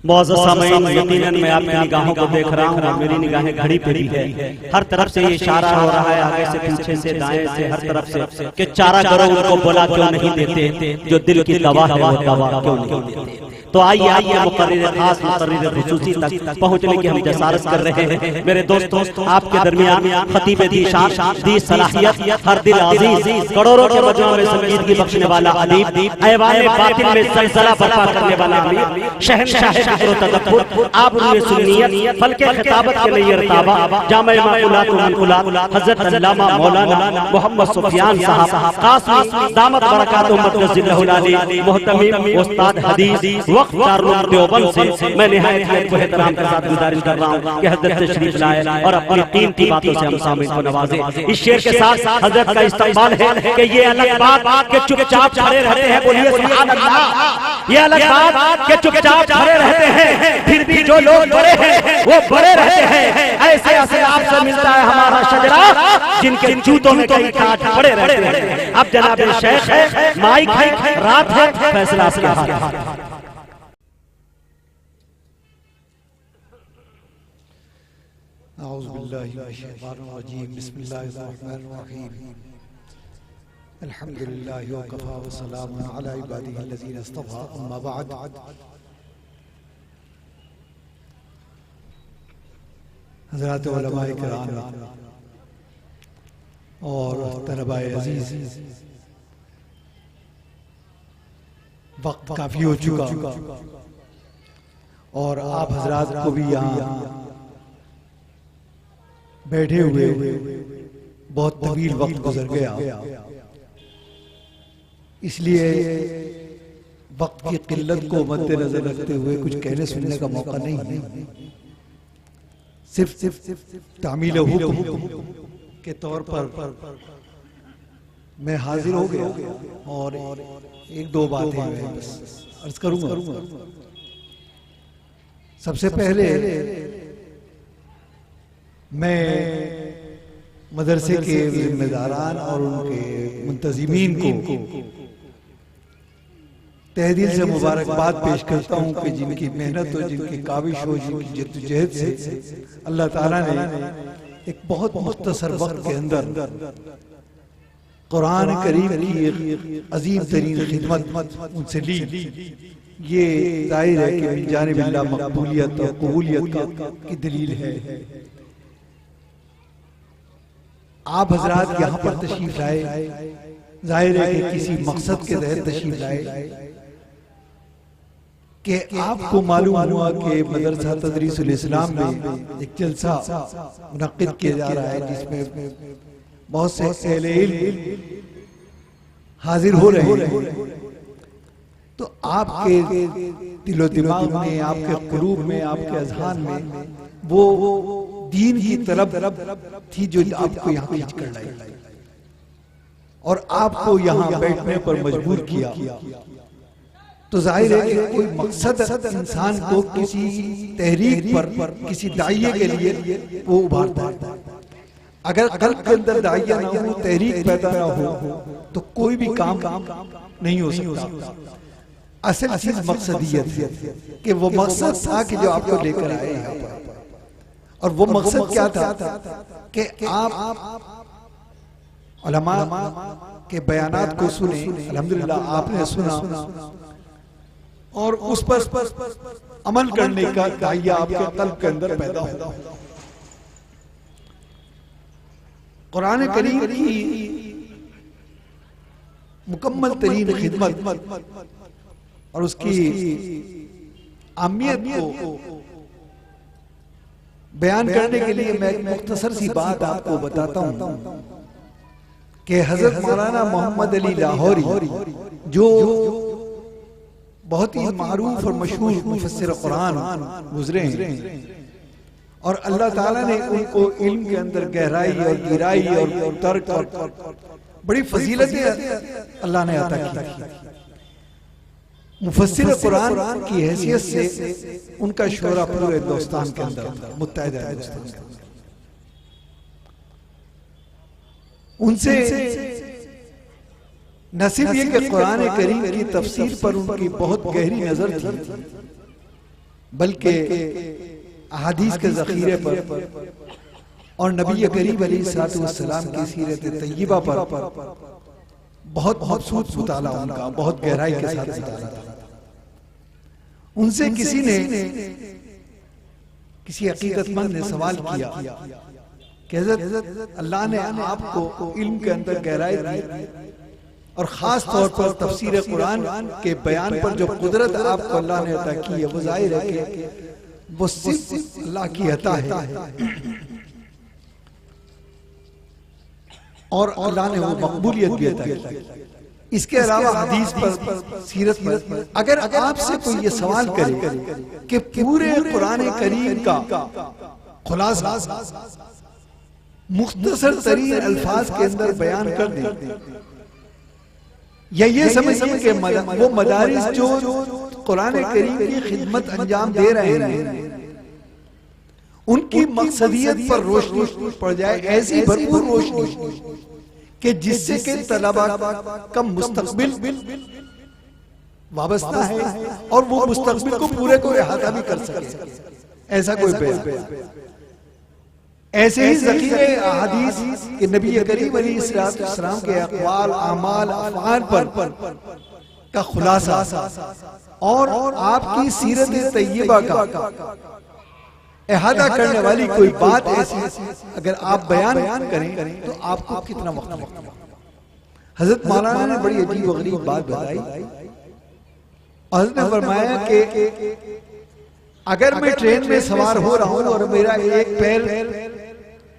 मौजूद सामईन, यकीनन मैं आपकी निगाहों को देख रहा हूँ और मेरी निगाहें घड़ी पे भी है। हर तरफ से ये इशारा हो रहा है, आगे से पीछे से दाएं से हर तरफ से कि चारा करो उनको बुला क्यों नहीं देते, जो दिल की दवा है वो दवा क्यों नहीं देते। तो आइए आपके मुकर्रिर खास मुकर्रिर खुसूसी तक पहुंचने की हम जसारत कर रहे हैं। मेरे दोस्तों, आपके दरमियान खतीब दी शान दी सलाहियत, हर दिल अजीज, करोड़ों के मजमों में संगीत की बख्शने वाला अदीब, ऐवान बातिन में ज़लज़ला बर्पा करने वाला अमीर, शहंशाह ज़िक्र तदब्बुर, आबरूए सुन्नियत, फलके खिताबत के लिए रताबा, जामे माकुलात व मनकुलात, हज़रत अल्लामा मौलाना मोहम्मद सुफियान साहब कासमी दामत बरकातुहु मदरसिल्लाहुल अली, मुहतमिम उस्ताद हदीस वक्त दारुल देवबंद से मैं निहायत को एहतराम के साथ गुजारिश कर रहा हूँ कि हज़रत तशरीफ लाए और अपनी कीमती बातों से हम सामईन को नवाजे। इस शेर के साथ हज़रत का इस्तेमाल है कि ये अलग बात के चुपचाप खड़े रहते हैं, बोलिए सुभान अल्लाह। ये अलग बात के चुपचाप खड़े रहते हैं, फिर भी जो लोग बड़े हैं वो बड़े रहते हैं। ऐसे ऐसे आपसे मिलता है हमारा शजरा जिनके जूतों में कई कांट पड़े रहते हैं। अब जनाब शेख है, माइक है, रात है, फैसला आपके हाथ है। औज़ुबिल्लाहि मिनश्शैतानिर्रजीम, बिस्मिल्लाहिर्रहमानिर्रहीम, अल्हम्दुलिल्लाहि व कफ़ा व सलामुन अला इबादिहिल्लज़ीना इस्तफ़ा, अम्मा बअद। हज़रात उलमाए किराम और तलबाए अज़ीज़, वक्त काफ़ी हो चुका और आप हज़रात को भी यहाँ बैठे हुए बहुत तवील वक्त गुजर गया, इसलिए वक्त की किल्लत को मद्देनजर रखते हुए कुछ कहने सुनने का मौका नहीं है। सिर्फ तामील हुक्म के तौर पर मैं हाजिर हो गया और एक दो बातें मैं बस अर्ज करूंगा। सबसे पहले मैं मदरसे के जिम्मेदारान और उनके मुंतजिमीन को तहे दिल से मुबारकबाद पेश करता हूँ कि जिनकी मेहनत और जिनकी काविश हो, जिनकी जद्दोजहद से अल्लाह ताला ने एक बहुत मुख्तसर वक्त के अंदर कुरान करीम की एक अजीम तरीन खिदमत उनसे ली। ये जाहिर है कि मिन जानिबिल्लाह मकबूलियत और कबूलियत की दलील है। आप हजरात यहाँ पर तशरीफ लाए, जाहिर है कि किसी मकसद के तहत तशरीफ लाए कि आपको मालूम हुआ कि मदरसा तदरीसुल इस्लाम में एक जलसा मुनक्किद किया जा रहा है जिसमें बहुत से अहले इल्म हाजिर हो रहे हैं। तो आपके दिलो दिमाग में, आपके कुलूब में, आपके अज़हान में वो दीन की तरफ थी जो आपको यहाँ खींच कर लाई और आपको यहाँ बैठने पर मजबूर किया। तो जाहिर है कि कोई मकसद इंसान को किसी तहरीक पर, किसी दाइये के लिए वो उभारता है। अगर कल्ब के अंदर दाइया ना हो, तहरीक पैदा ना हो, तो कोई भी काम नहीं हो सकता। असल चीज मकसदियत है कि वो मकसद था कि जो आपको लेकर आए यहाँ पर, और वो मकसद क्या था कि आप उलमा के बयानात को सुने। अल्हम्दुलिल्लाह आपने सुना और उस पर अमल करने का दाइया आपके कल्ब के अंदर पैदा हो। कुरान करीम की मुकम्मल तरीन खिदमत और उसकी अहमियत को बयान करने के लिए मैं एक मुख्तसर सी बात आपको बताता हूँ कि हजरत मौलाना मोहम्मद अली लाहौरी जो बहुत ही मारूफ और मशहूर मुफस्सिर कुरान गुजरे हैं और अल्लाह ताला ने उनको इल्म के अंदर गहराई और गिराई और तर्क और बड़ी फजीलतें अल्लाह ने अता की। मुफस्सिर कुरान की हैसियत से उनका शोहरा पूरे हिंदुस्तान के अंदर, मुत्तहिदा हिंदुस्तान के अंदर, उनसे नसीब ये कि कुरान करीम की तफसीर पर उनकी बहुत गहरी नजर थी बल्कि अहादीस के ज़ख़ीरे पर और नबी करीम अलैहिस्सलाम की सीरत तय्यबा पर बहुत मबसूत मुताला उनका, बहुत गहराई के साथ मुताला था। उनसे किसी अकीदतमंद ने सवाल किया कि हज़रत अल्लाह ने आपको इल्म के अंदर गहराई दी और खास तौर पर तफसीर कुरान के बयान पर जो कुदरत आपको अल्लाह ने अता की है वो जाहिर है कि वो सिर्फ अल्लाह की अता है और अल्लाह ने वो मकबूलियत भी अता की। इसके अलावा हदीस पर, सीरत पर अगर आपसे कोई ये सवाल करे कि पूरे कुरान करीम का खुलासा मुख्तसर तरीन अल्फाज के अंदर बयान कर दे, या ये समझिए कि वो मदारिस जो कुरान करीम की खिदमत अंजाम दे रहे हैं उनकी मकसदियत पर रोशनी पड़ जाए, ऐसी भरपूर रोशनी कि जिससे के तलबा का मुस्तकबिल वाबस्ता है और वो मुस्तकबिल को पूरे को इहाता भी कर सके, ऐसा कोई बयान। ऐसे ही ज़ख़ीरे अहादीस के नबी करीम अलैहिस्सलाम के अक़वाल, आमाल, अफ़आल पर का खुलासा और आपकी सीरत तय्यबा का इहाता करने वाली कोई बात ऐसी अगर आप बयान करें तो आपको कितना वक्त लगेगा। हजरत मौलाना ने बड़ी अजीब व गरीब बात बताई। हजरत ने फरमाया कि अगर मैं ट्रेन में सवार हो रहा हूं और मेरा एक पैर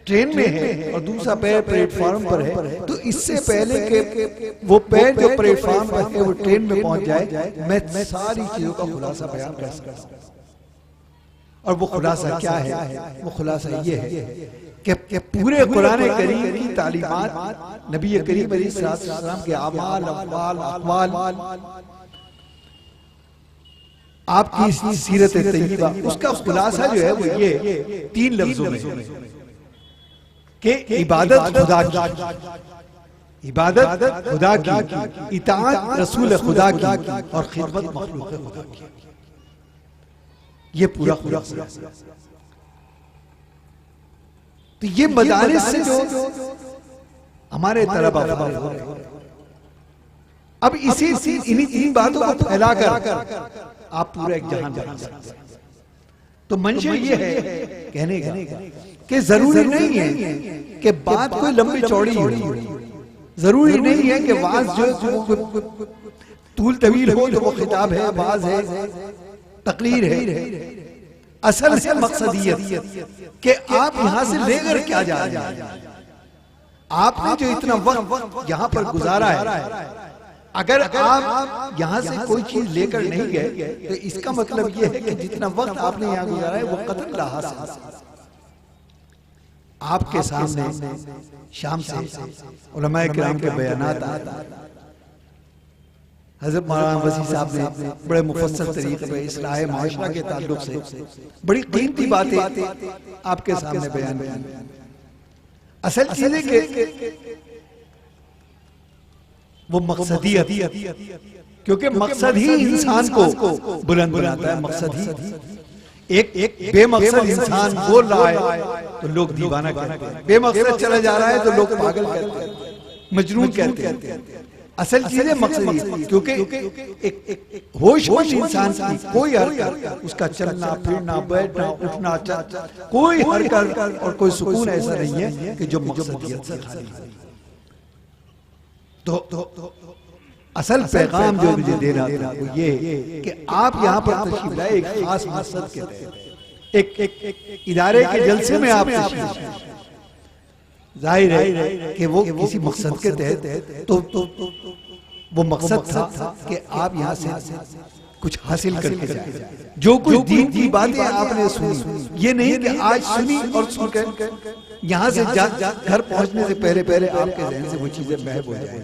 ट्रेन में है और दूसरा पैर प्लेटफॉर्म पर है, तो इससे पहले कि वो पैर जो प्लेटफॉर्म पर है वो ट्रेन में पहुंच जाए, मैं सारी चीजों का खुलासा बयान कर सकता हूं। और वो खुलासा क्या है? वो खुलासा ये है कि पूरे कुरान करीम की तालीमात, नबी करीम अलैहिस्सलाम के आमाल, अक़वाल, आपकी सीरत तय्यबा, उसका खुलासा जो है वो ये 3 लफ्जों में कि इबादत खुदा की, इबादत खुदा की, इताअत रसूल खुदा की और खिदमत मखलूक खुदा की। ये पूरा खुलासा। तो ये मदारिस से जो हमारे तलबा हो रहे हैं, अब इन्हीं 3 बातों को फैलाकर आप पूरा एक जहान बना सकते हैं। तो मंशा ये है कहने का कि जरूरी नहीं है कि बात कोई लंबी चौड़ी हो, जरूरी नहीं है कि वाज जो तूल तवील हो तो वो खिताब है, वाज है, तकरीर है। असल से मकसदियत कि आप यहां से लेकर क्या जा रहे हैं। आपने जो इतना वक्त यहां पर गुजारा है, अगर आप यहां से कोई चीज लेकर नहीं गए तो इसका मतलब यह है कि जितना वक्त आपने यहां गुजारा है वो कतल रहा है। आपके सामने शाम से उलमाए किराम के बयानात आते, हज़रत मौलाना वसी साहब ने बड़े मुफस्सल तरीके पर इस्लाह माशरा के ताल्लुक से बड़ी कीमती बातें आपके सामने बयान की। असल चीज़ है कि वो मकसदियत, क्योंकि मकसद ही इंसान को बुलंद बनाता है। मकसद ही एक बेमकसद इंसान बोल रहा है तो लोग दीवाना कहते हैं, बेमकसद चला जा रहा है तो लोग पागल कहते हैं, मजनून कहते हैं। असल चीज है मकसद, क्योंकि एक होशमंद इंसान की कोई हरकत, उसका चलना फिरना, बैठना, उठना, कोई हरकत और कोई सुकून ऐसा नहीं है कि जो मकसदियत से खाली है। तो असल पैगाम जो मुझे देना था वो ये कि आप यहाँ पर तशरीफ लाए एक खास मकसद के तहत, एक इदारे के जलसे में आप तशरीफ, जाहिर है कि वो किसी मकसद के तहत, तो वो मकसद था कि आप यहाँ से कुछ हासिल करके जाए। जो कुछ दीन की बातें आपने सुनी, ये नहीं कि आज सुनी और सुनकर यहाँ से घर पहुँचने से पहले आपके ज़हन से वो चीजें महव हो जाए।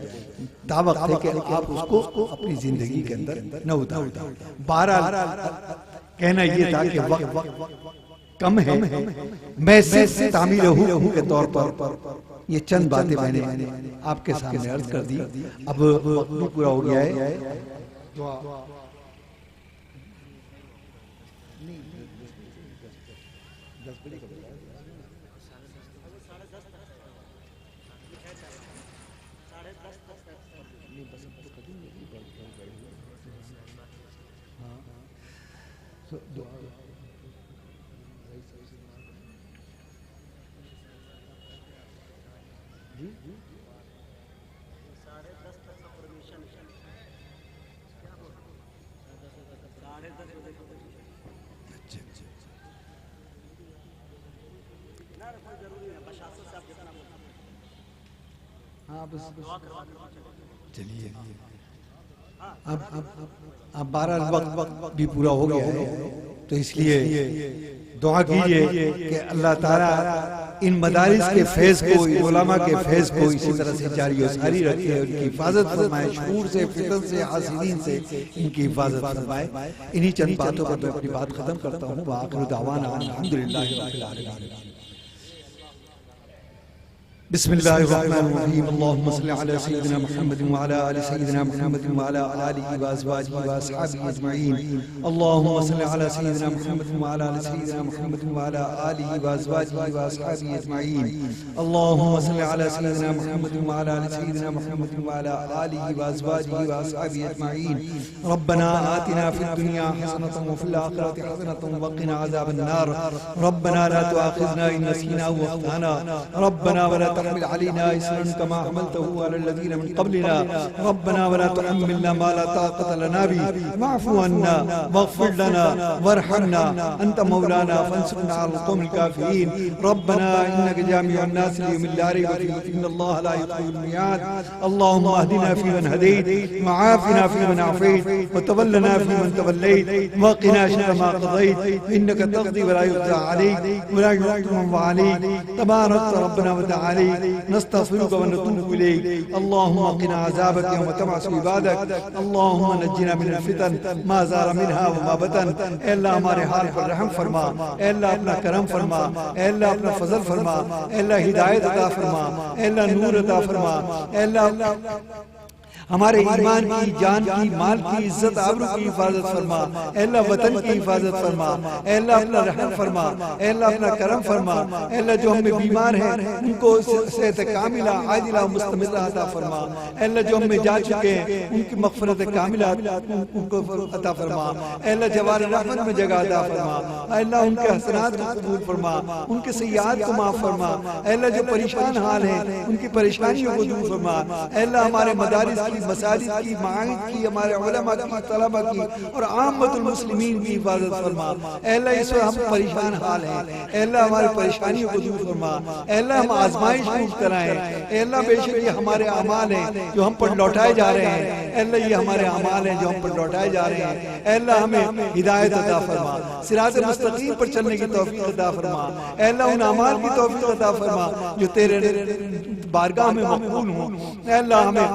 दावत है कि आप उसको अपनी जिंदगी के अंदर न उतार। 12 कहना ये था कि वक्त कम है, मैं सिर्फ तामीर हूँ के तौर पर ये चंद बातें मैंने आपके सामने अर्ज कर दी। अब वक्त भी पूरा हो गया है। हाँ बस चलिए अब 12 वक्त भी पूरा हो गया है, तो इसलिए दुआ कीजिए कि अल्लाह ताला इन मदारिस के फैज़ को, इन उलमा के फैज़ को इसी तरह से जारी और सारी रखे, उनकी हिफाजत फरमाए, शूर से, फितन से, हासिदीन से इनकी हिफाजत फरमाए। इन्हीं चंद बातों पर मैं अपनी बात खत्म करता हूँ। व आखिरु दावाना अल्हम्दुलिल्लाहि रब्बिल आलमीन। बिस्मिल्लाहिर्रहमानिर्रहीम। अल्लाहुम्मा सल्लि अला सय्यिदिना मुहम्मद व अला आलि सय्यिदिना मुहम्मद व अला आलिहि व अज़वाजिहि व अस्हाबिहि अजमईन। अल्लाहुम्मा सल्लि अला सय्यिदिना मुहम्मद व अला आलि सय्यिदिना मुहम्मद व अला आलिहि व अज़वाजिहि व अस्हाबिहि अजमईन। अल्लाहुम्मा सल्लि अला सय्यिदिना मुहम्मद व अला आलि सय्यिदिना मुहम्मद व अला आलिहि व अज़वाजिहि व अस्हाबिहि अजमईन। रब्बना आतिना फिद दुनिया हसनतन व फिल आखिरति हसनतन व क़िना अज़ाबन नार। रब्बना ला तुआखिज़ना इन नसीना व अख़्ताना। रब्बना वला तहमिल अलैना इसरन कमा हमलतहु अला लज़ीना मिन क़ब्लिना। रब्बना वला तुहम्मिलना मा ला ताक़त लना बिही वअफ़ु अन्ना वग़फ़िर लना वरहमना अंत मौलाना फंसुरना अलल क़ौमिल काफ़िरीन। रब्बना इन्नका जामिउन नास लियौमिन ला रैब फीहि इन्नल्लाह ला युख़्लिफुल मियाद। अल्लाहुम्मा अहदिना फ़ीमन हदैत व आफ़िना फ़ीमन आफ़ैत व तवल्लना फ़ीमन तवल्लैत व क़िना शर्र मा क़ज़ैत इन्नका तक़दी व ला युक़ज़ा अलैक व ला युक़ज़ा मन अलैक तबारकत रब्बना व तआला नस्तग़फिरुका व नतूबु इलैक। अल्लाहुम्मा क़िना अज़ाबक यौम तबअसु इबादक। अल्लाहुम्मा नज्जिना मिनल फितन मा ज़हरा मिनहा व मा बतन। ऐ अल्लाह हमारे हाल पर रहम फरमा, ऐ अल्लाह अपना करम फरमा, ऐ अल्लाह अपना फजल फरमा, ऐ अल्लाह हिदायत अता फरमा, ऐ अल्लाह नूर अता फरमा, ऐ अल्लाह हमारे ईमान की, जान की, माल की, इज्जत आबरू की हिफाजत फरमा। ऐ अल्लाह वतन की हिफाजत फरमा, ऐ अल्लाह अपना रहम फरमा, ऐ अल्लाह अपना करम फरमा। ऐ अल्लाह जो हमें बीमार हैं उनको सेहत कामिला आजिला मुस्तमिला अता फरमा। ऐ अल्लाह जो हमें जा चुके हैं उनकी मग़फ़िरत कामिला उनको अता फरमा। ऐ अल्लाह जवार रहमत में जगह अता फरमा। ऐ अल्लाह उनके हसनात को कबूल फरमा, उनके सय्यात को माफ़ फरमा। ऐ अल्लाह जो परेशान हाल हैं उनकी परेशानियों को दूर फरमा। ऐ अल्लाह हमारे मदारिस की, मसाजिद की, माइद की, हमारे उलमा की, तलबा की और आम्मतुल मुस्लिमीन की हिफाजत फरमा। ऐ अल्लाह इस वक्त हम परेशान हाल हैं, ऐ अल्लाह हमारी परेशानियों को दूर फरमा। ऐ अल्लाह हम आजमाइश दूर कराएं। ऐ अल्लाह बेशक ये हमारे अमाल हैं जो हम पर लौटाए जा रहे हैं। ऐ अल्लाह ये हमारे अमाल हैं जो हम पर लौटाए जा रहे हैं। ऐ अल्लाह हमें हिदायत अता फरमा, सिरात मुस्तकीम पर चलने की तौफीक अता फरमा। ऐ अल्लाह उन अमाल की तौफीक अता फरमा जो तेरे बारगाह में मकबूल हों। ऐ अल्लाह हमें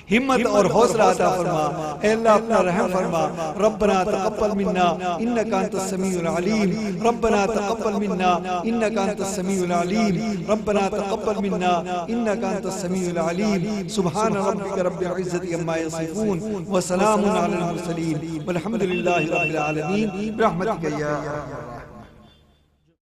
हिम्मत और हौसला अता फरमा। ऐ अल्लाह अपना रहम फरमा। रब्बना तक़ब्बल मिन्ना इन्नका अंतस समीउल अलीम। रब्बना तक़ब्बल मिन्ना इन्नका अंतस समीउल अलीम। रब्बना तक़ब्बल मिन्ना इन्नका अंतस समीउल अलीम। सुब्हान रब्बिका रब्बिल इज़्ज़ति अम्मा यसिफून व सलामुन अलल मुरसलीन वल्हम्दुलिल्लाहि रब्बिल आलमीन। बिरहमतिका या